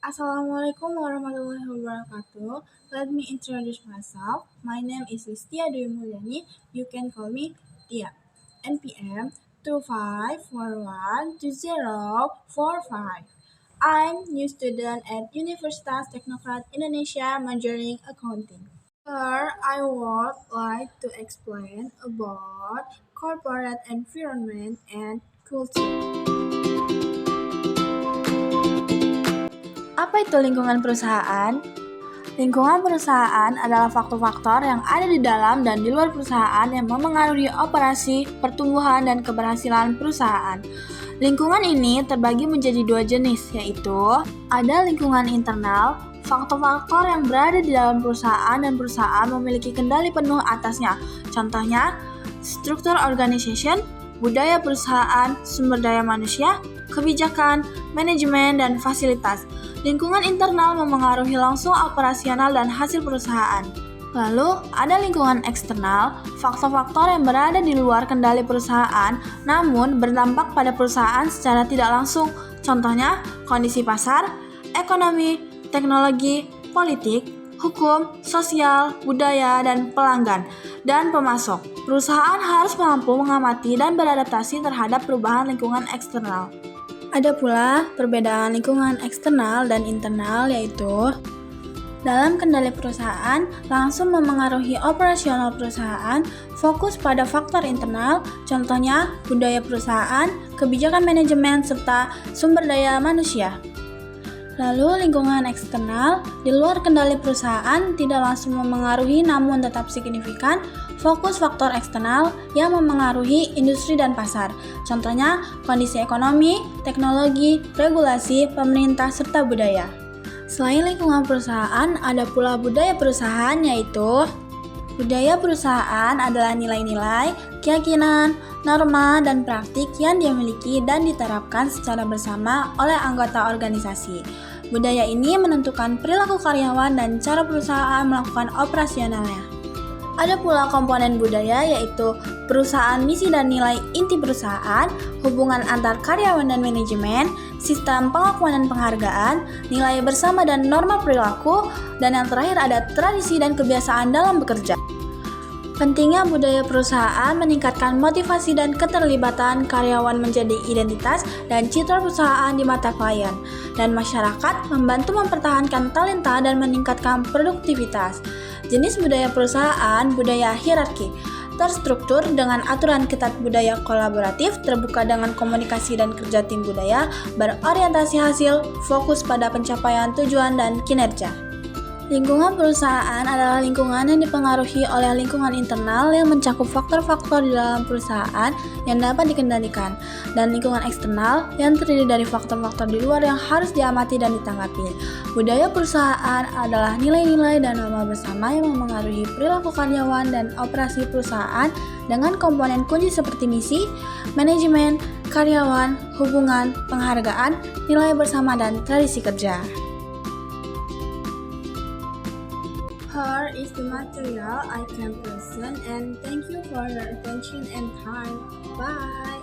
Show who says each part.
Speaker 1: Assalamualaikum warahmatullahi wabarakatuh. Let me introduce myself. My name is Listia Dwi Mulyani. You can call me Tia. NPM 25412045. I'm new student at Universitas Teknokrat Indonesia majoring accounting. Here I would like to explain about corporate environment and culture. Apa itu lingkungan perusahaan? Lingkungan perusahaan adalah faktor-faktor yang ada di dalam dan di luar perusahaan yang memengaruhi operasi, pertumbuhan, dan keberhasilan perusahaan. Lingkungan ini terbagi menjadi dua jenis, yaitu ada lingkungan internal, faktor-faktor yang berada di dalam perusahaan dan perusahaan memiliki kendali penuh atasnya. Contohnya, struktur organization, budaya perusahaan, sumber daya manusia, kebijakan, manajemen, dan fasilitas. Lingkungan internal memengaruhi langsung operasional dan hasil perusahaan. Lalu, ada lingkungan eksternal, faktor-faktor yang berada di luar kendali perusahaan, namun berdampak pada perusahaan secara tidak langsung. Contohnya, kondisi pasar, ekonomi, teknologi, politik, hukum, sosial, budaya, dan pelanggan, dan pemasok. Perusahaan harus mampu mengamati dan beradaptasi terhadap perubahan lingkungan eksternal. Ada pula perbedaan lingkungan eksternal dan internal, yaitu dalam kendali perusahaan langsung memengaruhi operasional perusahaan, fokus pada faktor internal, contohnya budaya perusahaan, kebijakan manajemen, serta sumber daya manusia. Lalu lingkungan eksternal di luar kendali perusahaan tidak langsung memengaruhi namun tetap signifikan, fokus faktor eksternal yang memengaruhi industri dan pasar. Contohnya kondisi ekonomi, teknologi, regulasi, pemerintah, serta budaya. Selain lingkungan perusahaan, ada pula budaya perusahaan, yaitu budaya perusahaan adalah nilai-nilai, keyakinan, norma, dan praktik yang dimiliki dan diterapkan secara bersama oleh anggota organisasi. Budaya ini menentukan perilaku karyawan dan cara perusahaan melakukan operasionalnya. Ada pula komponen budaya, yaitu perusahaan, misi dan nilai inti perusahaan, hubungan antar karyawan dan manajemen, sistem pengakuan dan penghargaan, nilai bersama dan norma perilaku, dan yang terakhir ada tradisi dan kebiasaan dalam bekerja. Pentingnya budaya perusahaan meningkatkan motivasi dan keterlibatan karyawan menjadi identitas dan citra perusahaan di mata klien, dan masyarakat membantu mempertahankan talenta dan meningkatkan produktivitas. Jenis budaya perusahaan, budaya hierarki, terstruktur dengan aturan ketat, budaya kolaboratif, terbuka dengan komunikasi dan kerja tim, budaya berorientasi hasil, fokus pada pencapaian tujuan dan kinerja. Lingkungan perusahaan adalah lingkungan yang dipengaruhi oleh lingkungan internal yang mencakup faktor-faktor di dalam perusahaan yang dapat dikendalikan, dan lingkungan eksternal yang terdiri dari faktor-faktor di luar yang harus diamati dan ditanggapi. Budaya perusahaan adalah nilai-nilai dan norma bersama yang memengaruhi perilaku karyawan dan operasi perusahaan dengan komponen kunci seperti misi, manajemen, karyawan, hubungan, penghargaan, nilai bersama, dan tradisi kerja. Here is the material I can present, and thank you for your attention and time. Bye.